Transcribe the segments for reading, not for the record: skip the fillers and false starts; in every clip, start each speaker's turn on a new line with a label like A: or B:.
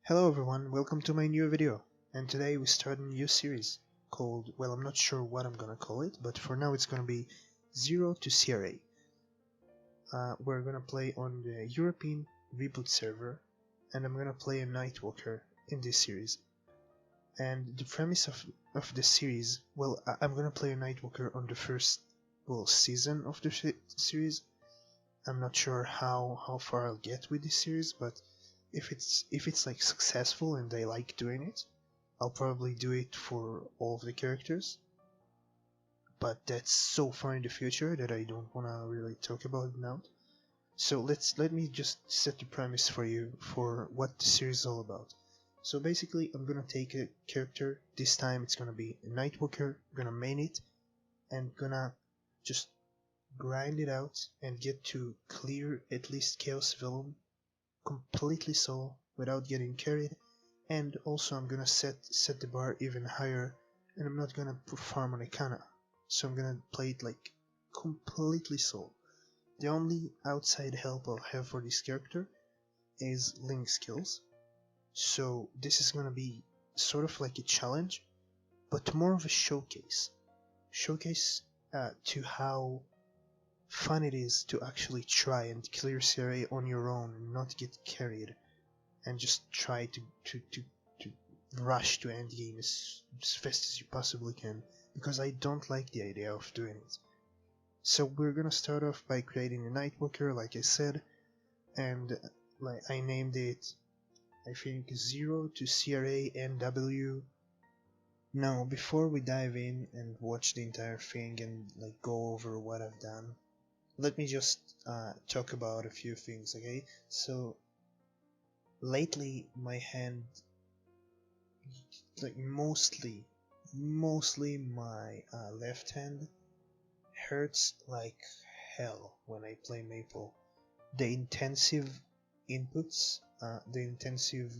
A: Hello everyone, welcome to my new video, and today we start a new series called, well, I'm not sure what I'm gonna call it, but for now it's gonna be Zero to CRA. We're gonna play on the European Reboot server, and I'm gonna play a Nightwalker in this series. And the premise of the series, well, I'm gonna play a Nightwalker on the first, well, season of the series. I'm not sure how far I'll get with this series, but if it's like successful and I like doing it, I'll probably do it for all of the characters. But that's so far in the future that I don't wanna really talk about it now. So let me just set the premise for you for what the series is all about. So basically, I'm gonna take a character. This time it's gonna be a Nightwalker. I'm gonna main it and gonna just grind it out and get to clear at least Chaos Villain completely solo without getting carried. And also I'm gonna set the bar even higher, and I'm not gonna farm on Ikana, so I'm gonna play it like completely solo. The only outside help I'll have for this character is Link skills, so this is gonna be sort of like a challenge, but more of a showcase to how fun it is to actually try and clear CRA on your own and not get carried, and just try to rush to endgame as fast as you possibly can, because I don't like the idea of doing it. So we're gonna start off by creating a Nightwalker, like I said, and like I named it, I think, Zero to CRA NW. Now, before we dive in and watch the entire thing and like go over what I've done, let me just talk about a few things, okay? So lately my hand, like mostly my left hand hurts like hell when I play Maple. The intensive inputs, the intensive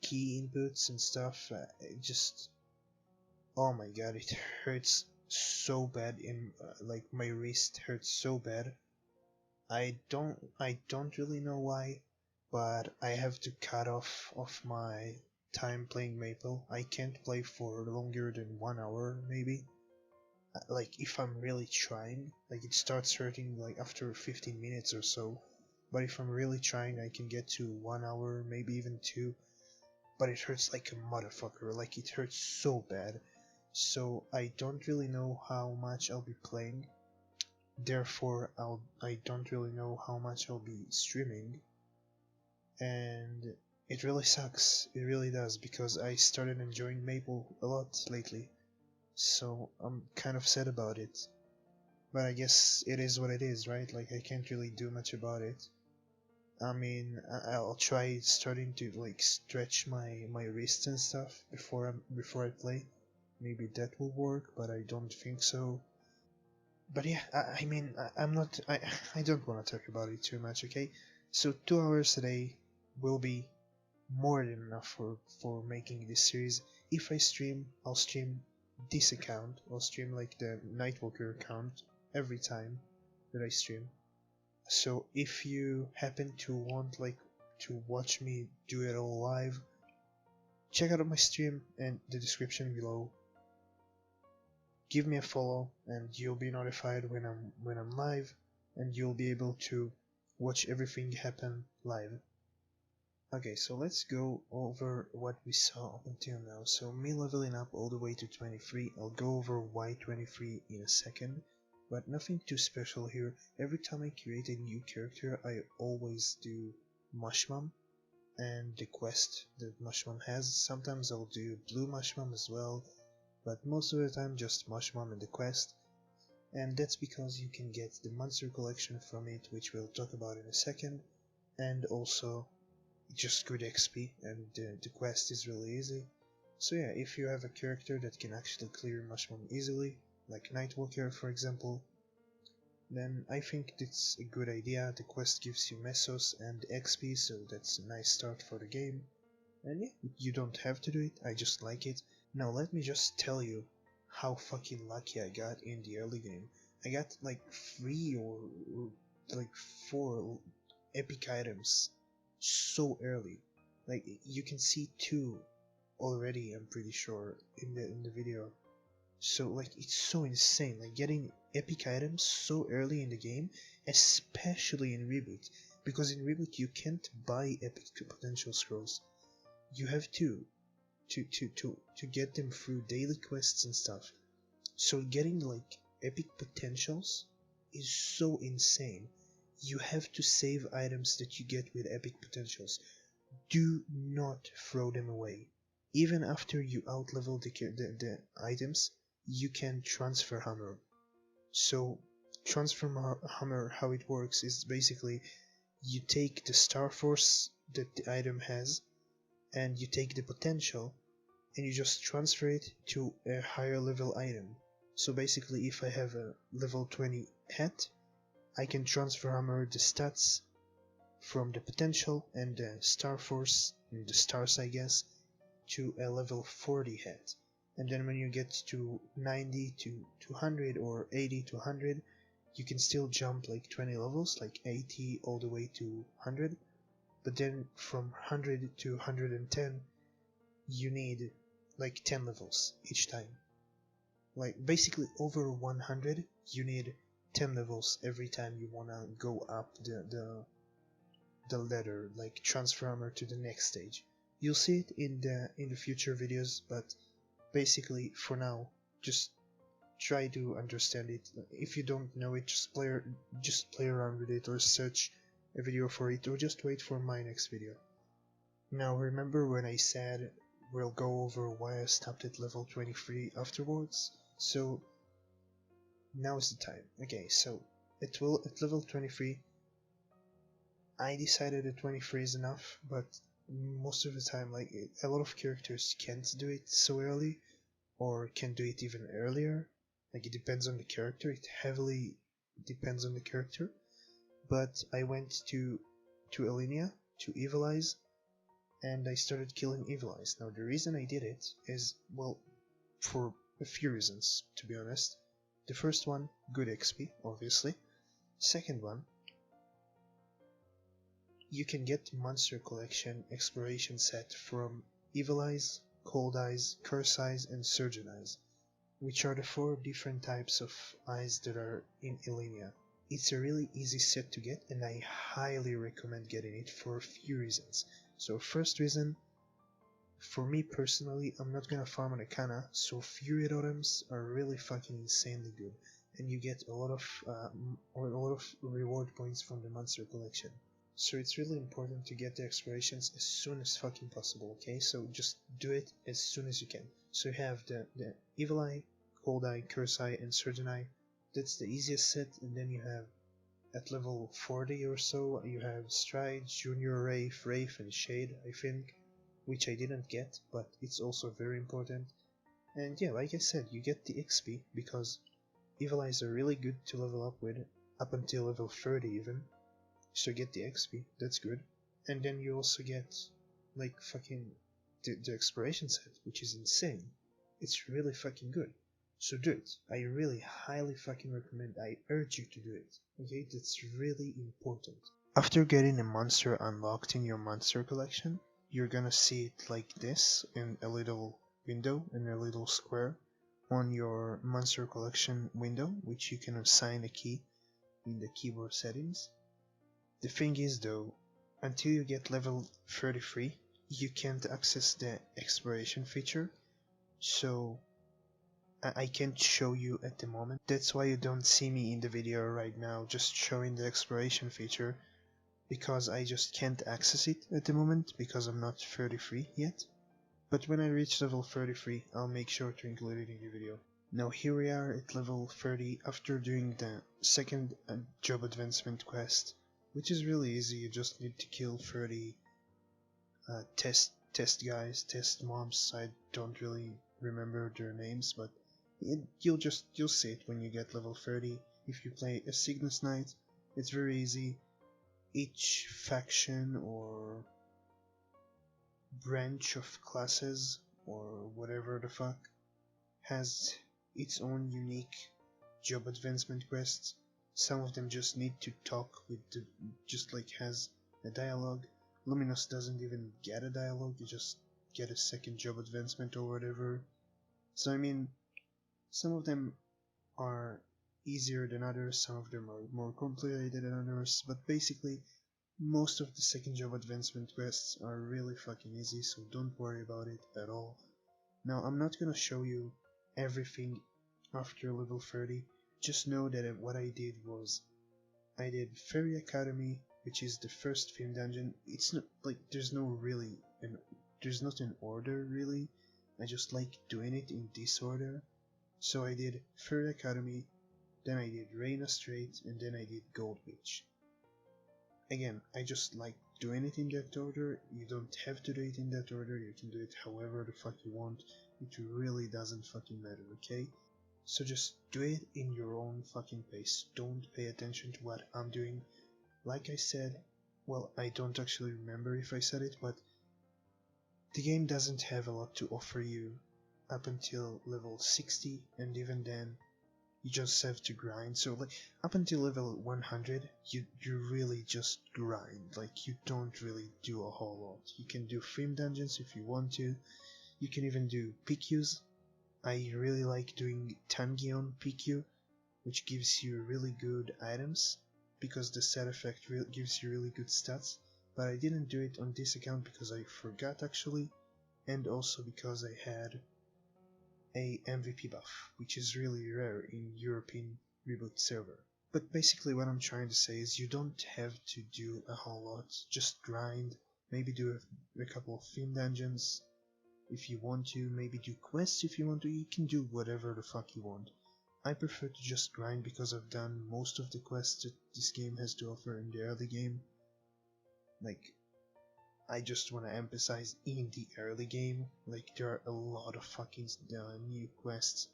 A: key inputs and stuff, it just, oh my god, it hurts so bad. In like my wrist hurts so bad. I don't really know why, but I have to cut off my time playing Maple. I can't play for longer than 1 hour maybe. Like if I'm really trying, like it starts hurting like after 15 minutes or so. But if I'm really trying, I can get to 1 hour, maybe even 2. But it hurts like a motherfucker. Like it hurts so bad. So I don't really know how much I'll be playing. Therefore, I don't really know how much I'll be streaming, and it really sucks. It really does, because I started enjoying Maple a lot lately, so I'm kind of sad about it. But I guess it is what it is, right? Like I can't really do much about it. I mean, I'll try starting to like stretch my wrists and stuff before I play. Maybe that will work, but I don't think so. But yeah, I mean, I don't want to talk about it too much, okay? So 2 hours a day will be more than enough for making this series. If I stream, I'll stream this account. I'll stream like the Nightwalker account every time that I stream. So if you happen to want like to watch me do it all live, check out my stream and the description below. Give me a follow and you'll be notified when I'm live, and you'll be able to watch everything happen live. Okay, so let's go over what we saw up until now. So me leveling up all the way to 23. I'll go over why 23 in a second, but nothing too special here. Every time I create a new character, I always do Mushmum and the quest that Mushmum has. Sometimes I'll do Blue Mushmum as well, but most of the time just Mushmum and the quest, and that's because you can get the monster collection from it, which we'll talk about in a second, and also just good XP, and the quest is really easy. So yeah, if you have a character that can actually clear Mushmum easily, like Nightwalker for example, then I think that's a good idea. The quest gives you Mesos and XP, so that's a nice start for the game. And yeah, you don't have to do it, I just like it. Now let me just tell you how fucking lucky I got in the early game. I got like 3 or like 4 epic items so early. Like you can see 2 already, I'm pretty sure, in the video. So like it's so insane, like getting epic items so early in the game, especially in Reboot, because in Reboot you can't buy epic potential scrolls. You have to get them through daily quests and stuff. So getting like epic potentials is so insane. You have to save items that you get with epic potentials. Do not throw them away. Even after you outlevel the items, you can transfer hammer. So transfer hammer, how it works is basically you take the star force that the item has, and you take the potential, and you just transfer it to a higher level item. So basically, if I have a level 20 hat, I can transfer hammer the stats from the potential and the star force and the stars, I guess, to a level 40 hat. And then when you get to 90 to 200 or 80 to 100, you can still jump like 20 levels, like 80 all the way to 100. But then from 100 to 110, you need like 10 levels each time. Like basically over 100, you need 10 levels every time you wanna go up the ladder, like transfer armor to the next stage. You'll see it in the future videos, but basically for now, just try to understand it. If you don't know it, just play around with it, or search a video for it, or just wait for my next video. Now remember when I said we'll go over why I stopped at level 23 afterwards? So now is the time. Okay, so at level 23, I decided that 23 is enough, but most of the time, like a lot of characters can't do it so early, or can do it even earlier. Like it depends on the character. It heavily depends on the character. But I went to Elenia to Evil Eyes, and I started killing Evil Eyes. Now the reason I did it is, well, for a few reasons, to be honest. The first one, good XP, obviously. Second one, you can get Monster Collection Exploration Set from Evil Eyes, Cold Eyes, Curse Eyes, and Surgeon Eyes, which are the 4 different types of eyes that are in Elenia. It's a really easy set to get, and I highly recommend getting it for a few reasons. So first reason, for me personally, I'm not gonna farm on Akana, so Fury items are really fucking insanely good, and you get a lot of reward points from the Monster Collection. So it's really important to get the explorations as soon as fucking possible, okay? So just do it as soon as you can. So you have the Evil Eye, Cold Eye, Curse Eye, and Surgeon Eye. That's the easiest set, and then you have at level 40 or so, you have Stride, Junior Wraith, and Shade, I think, which I didn't get, but it's also very important. And yeah, like I said, you get the XP, because Evil Eyes are really good to level up with, up until level 30 even. So get the XP, that's good. And then you also get, like, fucking the exploration set, which is insane. It's really fucking good. So do it. I really highly fucking recommend, I urge you to do it. Okay, that's really important. After getting a monster unlocked in your monster collection, you're gonna see it like this in a little window, in a little square on your monster collection window, which you can assign a key in the keyboard settings. The thing is though, until you get level 33, you can't access the exploration feature, so I can't show you at the moment. That's why you don't see me in the video right now just showing the exploration feature, because I just can't access it at the moment because I'm not 33 yet. But when I reach level 33, I'll make sure to include it in the video. Now here we are at level 30 after doing the second job advancement quest, which is really easy. You just need to kill 30 test mobs. I don't really remember their names, but you'll see it when you get level 30. If you play a Cygnus Knight, it's very easy. Each faction or branch of classes or whatever the fuck has its own unique job advancement quests. Some of them just need to talk with just like has a dialogue. Luminous doesn't even get a dialogue, you just get a second job advancement or whatever. So I mean, some of them are easier than others, some of them are more complicated than others, but basically most of the second job advancement quests are really fucking easy, so don't worry about it at all. Now I'm not gonna show you everything after level 30, just know that what I did was I did Fairy Academy, which is the first theme dungeon. It's not like there's not an order really. I just like doing it in this order. So I did Fairy Academy, then I did Reina Strait, and then I did Gold Beach. Again, I just like doing it in that order. You don't have to do it in that order, you can do it however the fuck you want. It really doesn't fucking matter, okay? So just do it in your own fucking pace. Don't pay attention to what I'm doing. Like I said, well, I don't actually remember if I said it, but the game doesn't have a lot to offer you up until level 60, and even then you just have to grind. So like up until level 100 you really just grind. Like you don't really do a whole lot. You can do theme dungeons if you want to. You can even do PQs. I really like doing Tangion PQ, which gives you really good items because the set effect gives you really good stats, but I didn't do it on this account because I forgot actually, and also because I had a MVP buff, which is really rare in European Reboot server. But basically what I'm trying to say is you don't have to do a whole lot, just grind, maybe do a couple of theme dungeons if you want to, maybe do quests if you want to, you can do whatever the fuck you want. I prefer to just grind because I've done most of the quests that this game has to offer in the early game. Like, I just want to emphasize in the early game, like there are a lot of fucking new quests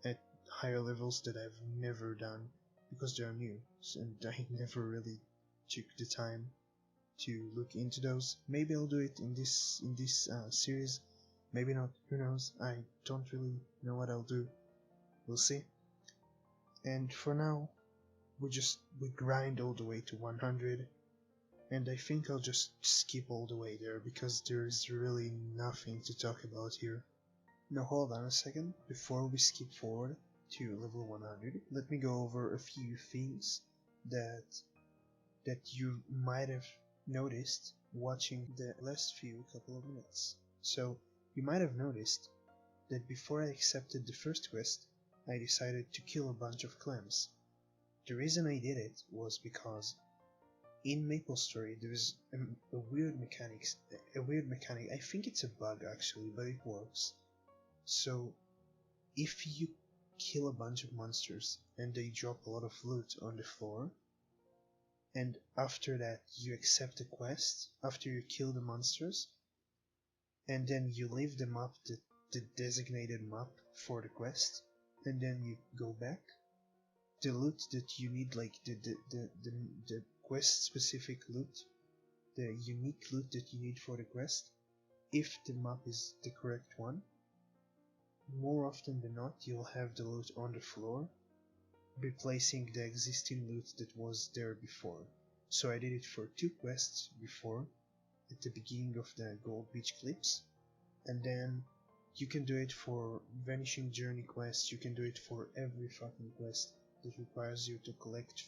A: at higher levels that I've never done because they're new, and I never really took the time to look into those. Maybe I'll do it in this series. Maybe not, who knows, I don't really know what I'll do, we'll see. And for now, we grind all the way to 100, and I think I'll just skip all the way there because there's really nothing to talk about here. Now hold on a second, before we skip forward to level 100, let me go over a few things that you might have noticed watching the last couple of minutes. So, you might have noticed that before I accepted the first quest, I decided to kill a bunch of clams. The reason I did it was because in MapleStory there's a weird mechanic, I think it's a bug actually, but it works. So if you kill a bunch of monsters and they drop a lot of loot on the floor, and after that you accept the quest, after you kill the monsters, and then you leave the map, the designated map for the quest, and then you go back, the loot that you need, like the quest specific loot, the unique loot that you need for the quest, if the map is the correct one, more often than not you'll have the loot on the floor, replacing the existing loot that was there before. So I did it for 2 quests before, at the beginning of the Gold Beach clips, and then you can do it for Vanishing Journey quests, you can do it for every fucking quest that requires you to collect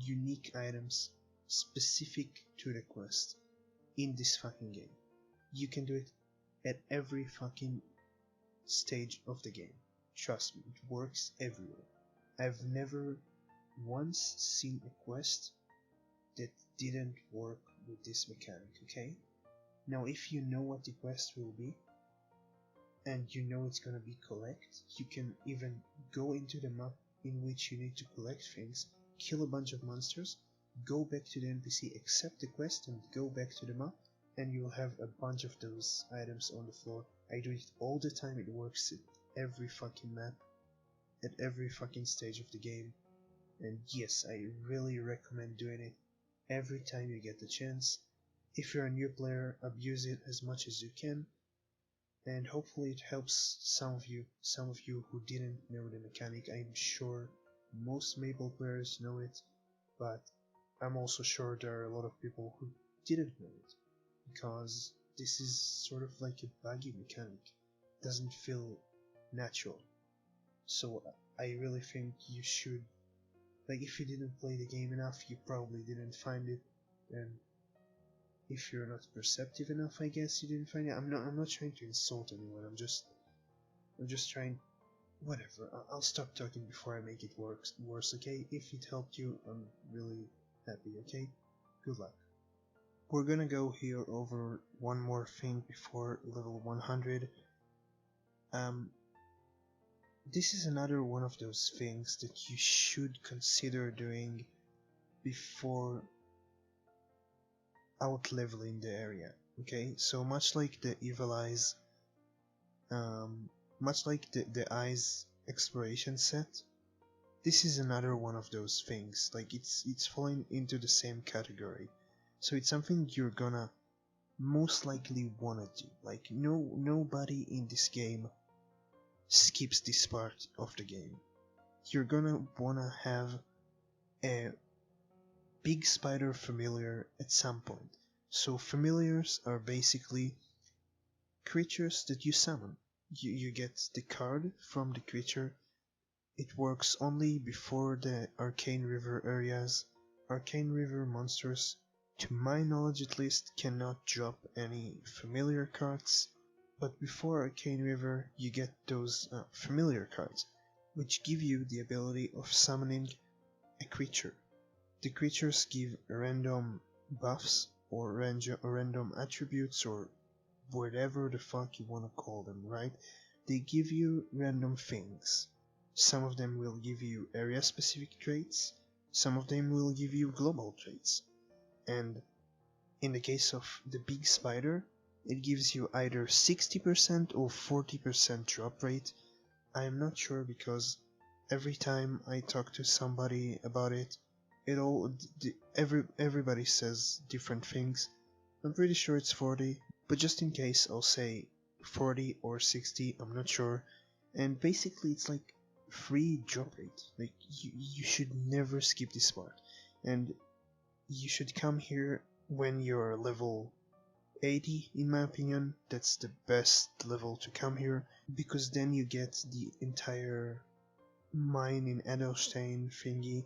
A: unique items specific to the quest in this fucking game. You can do it at every fucking stage of the game. Trust me, it works everywhere. I've never once seen a quest that didn't work with this mechanic, okay? Now if you know what the quest will be, and you know it's gonna be collect, you can even go into the map in which you need to collect things, kill a bunch of monsters, go back to the NPC, accept the quest and go back to the map, and you'll have a bunch of those items on the floor. I do it all the time, it works at every fucking map, at every fucking stage of the game, and yes, I really recommend doing it every time you get the chance. If you're a new player, abuse it as much as you can, and hopefully it helps some of you who didn't know the mechanic. I'm sure most Maple players know it, but I'm also sure there are a lot of people who didn't know it. because this is sort of like a buggy mechanic. It doesn't feel natural. So I really think you should, like, if you didn't play the game enough, you probably didn't find it, and if you're not perceptive enough, I guess you didn't find it. I'm not trying to insult anyone. I'm just trying. Whatever. I'll stop talking before I make it worse. Okay? If it helped you, I'm really happy. Okay? Good luck. We're gonna go here over one more thing before level 100. This is another one of those things that you should consider doing before out leveling the area. Okay, so much like the Evil Eyes, much like the Eyes exploration set, this is another one of those things. Like it's falling into the same category, so it's something you're gonna most likely wanna do. Like nobody in this game skips this part of the game. You're gonna wanna have a big spider familiar at some point. So familiars are basically creatures that you summon. You get the card from the creature. It works only before the Arcane River areas. Arcane River monsters, to my knowledge at least, cannot drop any familiar cards. But before Arcane River you get those familiar cards, which give you the ability of summoning a creature. The creatures give random buffs or random attributes or whatever the fuck you wanna call them, right? They give you random things. Some of them will give you area specific traits, some of them will give you global traits. And in the case of the big spider, it gives you either 60% or 40% drop rate. I am not sure because every time I talk to somebody about it, everybody says different things. I'm pretty sure it's 40, but just in case I'll say 40 or 60, I'm not sure. And basically it's like free drop rate. Like you should never skip this part. And you should come here when you're level 80, in my opinion. That's the best level to come here, because then you get the entire mine in Edelstein thingy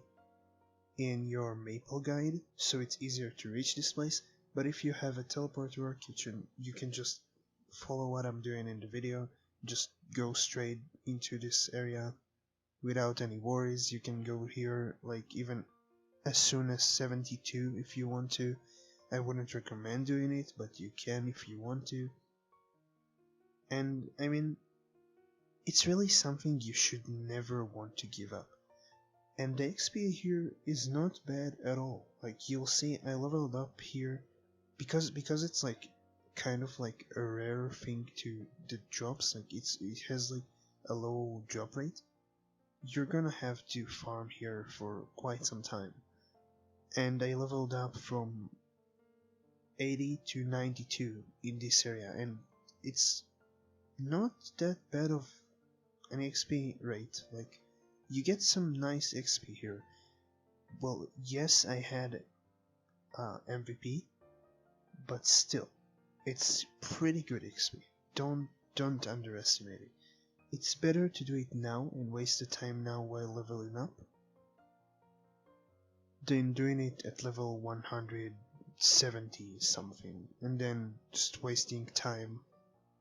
A: in your Maple guide, so it's easier to reach this place. But if you have a teleport work, you can just follow what I'm doing in the video, just go straight into this area without any worries. You can go here like even as soon as 72 if you want to. I wouldn't recommend doing it, but you can if you want to. And I mean, it's really something you should never want to give up. And the XP here is not bad at all. Like you'll see, I leveled up here because it's like kind of like a rare thing to the drops. Like it has like a low drop rate. You're gonna have to farm here for quite some time. And I leveled up from 80 to 92 in this area, and it's not that bad of an XP rate. Like you get some nice XP here. Well, yes, I had MVP, but still, it's pretty good XP. Don't underestimate it. It's better to do it now and waste the time now while leveling up than doing it at level 170 something and then just wasting time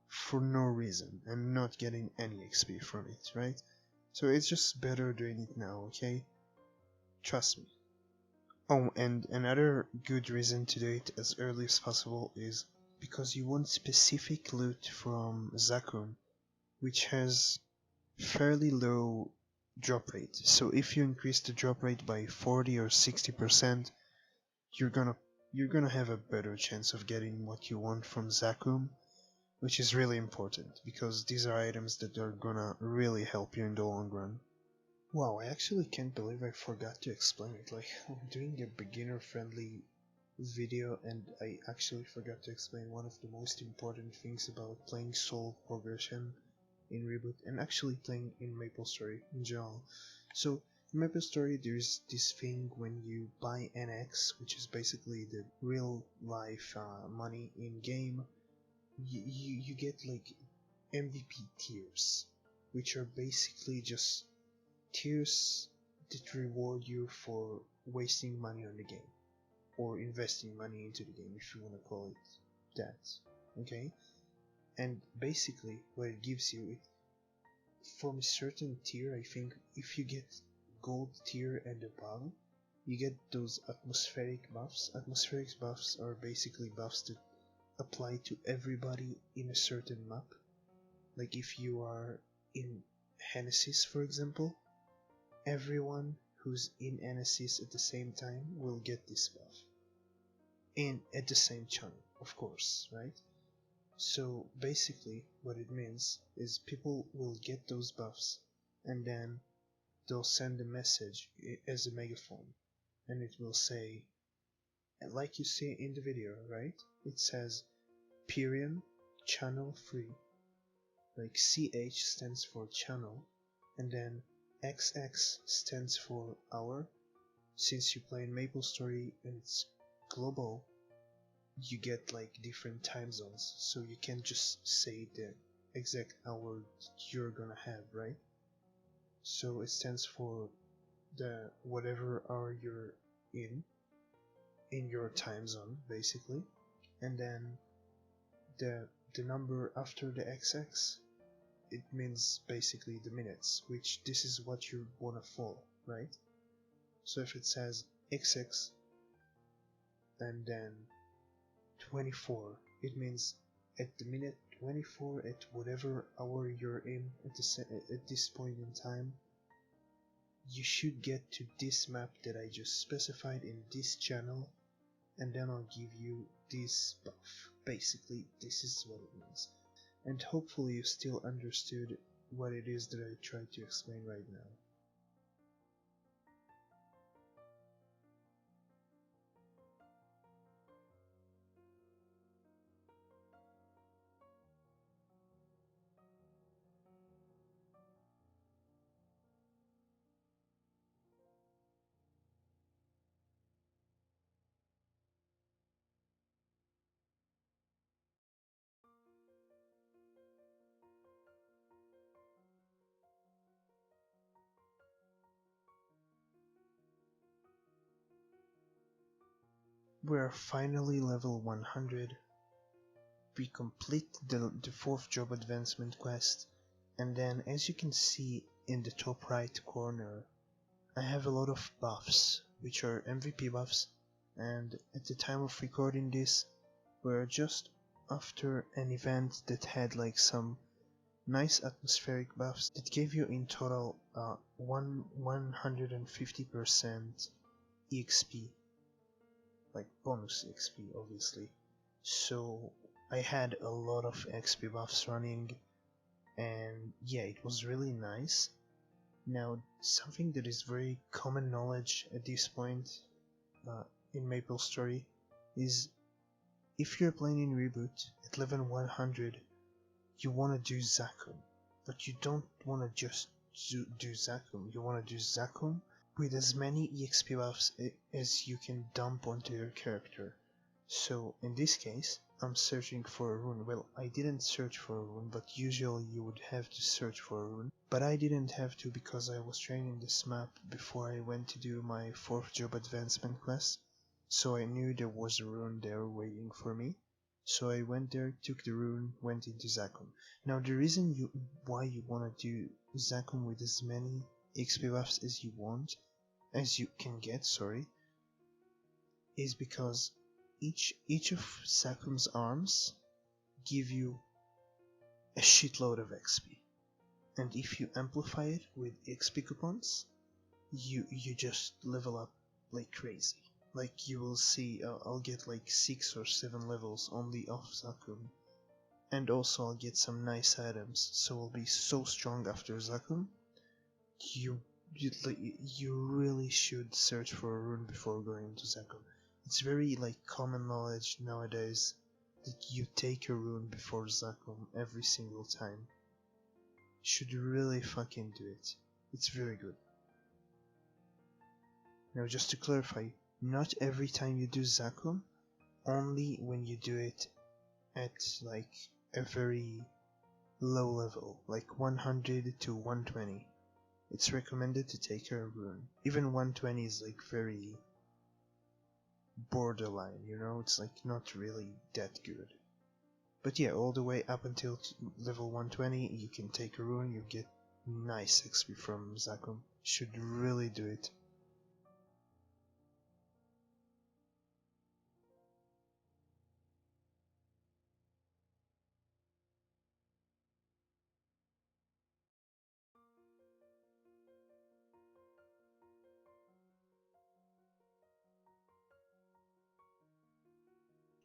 A: for no reason and not getting any XP from it, right? So it's just better doing it now, okay? Trust me. Oh, and another good reason to do it as early as possible is because you want specific loot from Zakun, which has fairly low drop rate. So if you increase the drop rate by 40 or 60%, you're gonna have a better chance of getting what you want from Zakum, which is really important because these are items that are gonna really help you in the long run. Wow, I actually can't believe I forgot to explain it. Like, I'm doing a beginner friendly video and I actually forgot to explain one of the most important things about playing solo progression in Reboot and actually playing in MapleStory in general. So In MapleStory, there's this thing when you buy NX, which is basically the real life money in game. You get like MVP tiers, which are basically just tiers that reward you for wasting money on the game or investing money into the game, if you want to call it that. Okay, and basically what it gives you, from a certain tier, I think if you get gold tier and above, you get those atmospheric buffs. Atmospheric buffs are basically buffs that apply to everybody in a certain map. Like if you are in Genesis, for example, everyone who's in Genesis at the same time will get this buff. And at the same channel, of course, right? So basically what it means is people will get those buffs and then they'll send a message as a megaphone, and it will say, like you see in the video, right? It says Pyrian channel free, like CH stands for channel, and then XX stands for hour. Since you play in MapleStory and it's global, you get like different time zones, so you can't just say the exact hour you're gonna have, right? So it stands for the whatever hour you're in your time zone, basically, and then the number after the XX, it means basically the minutes, which this is what you wanna follow, right? So if it says XX and then 24, it means at the minute 24, at whatever hour you're in at this point in time, you should get to this map that I just specified in this channel, and then I'll give you this buff. Basically, this is what it means. And hopefully you still understood what it is that I tried to explain right now. We're finally level 100. We complete the 4th job advancement quest, and then as you can see in the top right corner, I have a lot of buffs, which are MVP buffs, and at the time of recording this, we're just after an event that had like some nice atmospheric buffs that gave you in total 150% EXP, like bonus XP obviously. So I had a lot of XP buffs running, and yeah, it was really nice. Now, something that is very common knowledge at this point in MapleStory is if you're playing in Reboot at level 100, you want to do Zakum, but you don't want to just do Zakum. You want to do Zakum with as many EXP buffs as you can dump onto your character. So in this case, I'm searching for a rune. Well, I didn't search for a rune, but usually you would have to search for a rune. But I didn't have to because I was training this map before I went to do my 4th job advancement quest. So I knew there was a rune there waiting for me. So I went there, took the rune, went into Zakum. Now the reason why you want to do Zakum with as many XP buffs as you can get, is because each of Zakum's arms give you a shitload of XP, and if you amplify it with XP coupons, you just level up like crazy. Like you will see, I'll get like 6 or 7 levels only off Zakum, and also I'll get some nice items, so I'll be so strong after Zakum. You really should search for a rune before going into Zakum. It's very like common knowledge nowadays that you take a rune before Zakum every single time. You should really fucking do it. It's very good. Now just to clarify, not every time you do Zakum, only when you do it at like a very low level, like 100 to 120. It's recommended to take a rune. Even 120 is like very borderline, you know, it's like not really that good. But yeah, all the way up until level 120 you can take a rune, you get nice XP from Zakum. Should really do it.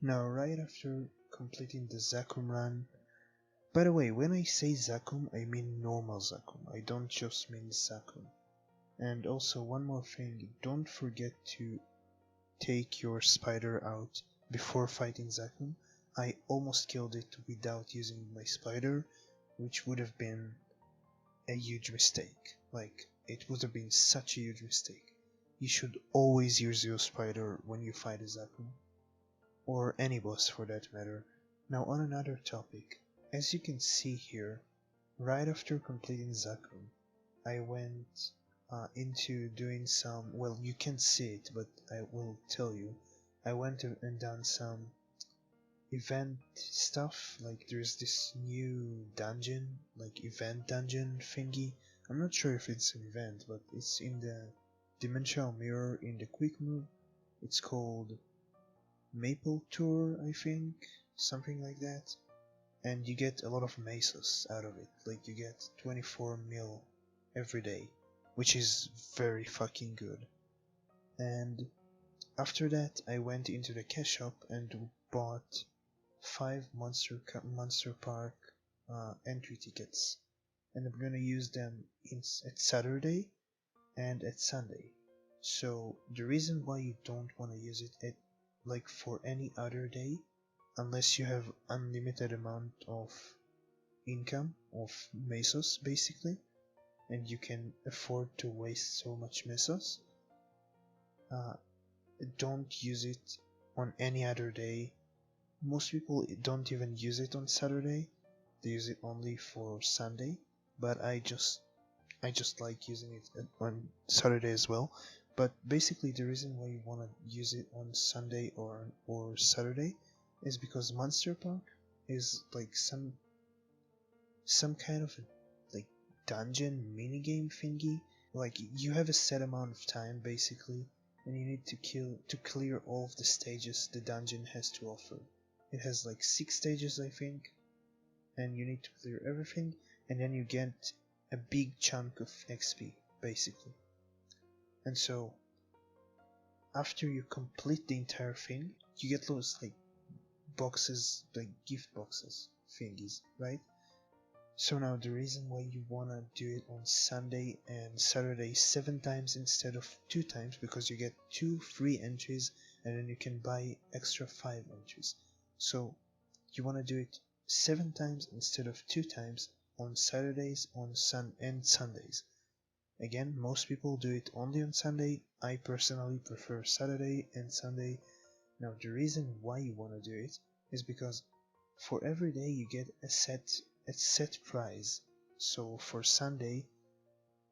A: Now right after completing the Zakum run, by the way, when I say Zakum, I mean normal Zakum, I don't just mean Zakum. And also one more thing, don't forget to take your spider out before fighting Zakum. I almost killed it without using my spider, which would have been a huge mistake. Like, it would have been such a huge mistake. You should always use your spider when you fight a Zakum, or any boss for that matter. Now on another topic, as you can see here, right after completing Zakum, I went into doing some, well, you can't see it, but I will tell you, I went and done some event stuff. Like there's this new dungeon, like event dungeon thingy. I'm not sure if it's an event, but it's in the dimensional mirror in the quick move. It's called Maple Tour, I think, something like that. And you get a lot of mesos out of it. Like you get 24 mil every day, which is very fucking good. And after that I went into the cash shop and bought 5 Monster Park entry tickets, and I'm gonna use them at Saturday and at Sunday. So the reason why you don't want to use it at like for any other day, unless you have unlimited amount of income of mesos basically, and you can afford to waste so much mesos, uh, don't use it on any other day. Most people don't even use it on Saturday, they use it only for Sunday, but I just like using it on Saturday as well. But basically the reason why you want to use it on Sunday or Saturday is because Monster Park is like some kind of a, like, dungeon minigame thingy. Like you have a set amount of time basically, and you need to clear all of the stages the dungeon has to offer. It has like 6 stages I think, and you need to clear everything, and then you get a big chunk of XP basically. And so after you complete the entire thing, you get those like boxes, like gift boxes thingies, right? So now the reason why you wanna do it on Sunday and Saturday 7 times instead of 2 times, because you get 2 free entries and then you can buy extra 5 entries. So you wanna do it 7 times instead of 2 times on Saturdays and Sundays. Again, most people do it only on Sunday. I personally prefer Saturday and Sunday. Now the reason why you wanna do it is because for every day you get a set prize. So for Sunday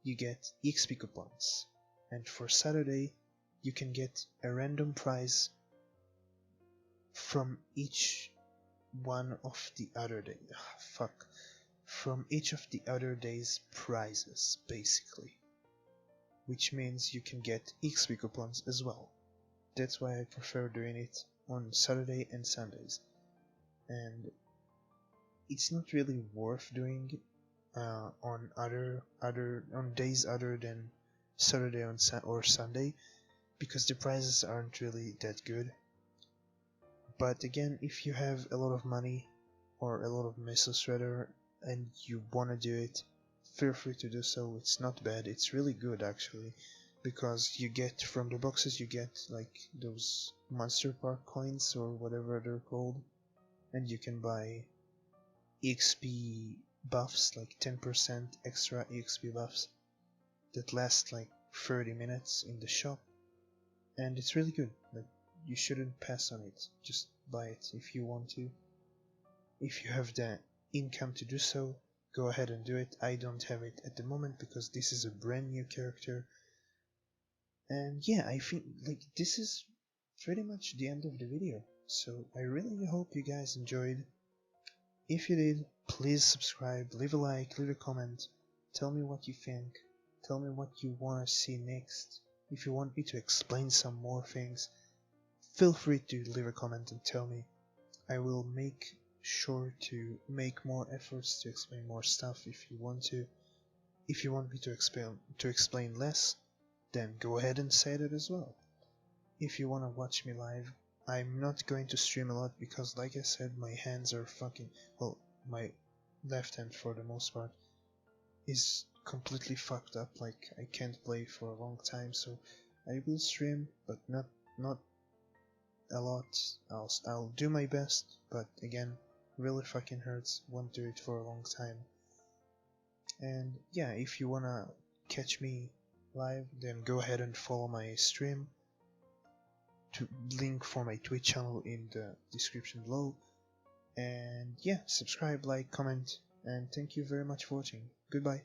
A: you get XP coupons, and for Saturday you can get a random prize from each one of the other day. From each of the other days' prizes basically, which means you can get XP coupons as well. That's why I prefer doing it on Saturday and Sundays. And it's not really worth doing on on days other than Saturday or Sunday, because the prices aren't really that good. But again, if you have a lot of money or a lot of mesos rather, and you wanna do it, feel free to do so. It's not bad, it's really good actually, because you get from the boxes, you get like those Monster Park coins or whatever they're called, and you can buy EXP buffs, like 10% extra EXP buffs that last like 30 minutes in the shop. and it's really good. Like, you shouldn't pass on it. Just buy it if you want to. If you have the income to do so, go ahead and do it. I don't have it at the moment because this is a brand new character. And yeah, I think like this is pretty much the end of the video. So I really hope you guys enjoyed. If you did, please subscribe, leave a like, leave a comment, tell me what you think, tell me what you want to see next. If you want me to explain some more things, feel free to leave a comment and tell me. I will make sure to make more efforts to explain more stuff if you want to. If you want me to explain less, then go ahead and say that as well. If you want to watch me live, I'm not going to stream a lot because, like I said, my hands are fucking, well, my left hand for the most part is completely fucked up. Like, I can't play for a long time, so I will stream, but not a lot. I'll do my best, but again, really fucking hurts. Won't do it for a long time. And yeah, if you wanna catch me live, then go ahead and follow my stream. Link for my Twitch channel in the description below. And yeah, subscribe, like, comment, and thank you very much for watching. Goodbye.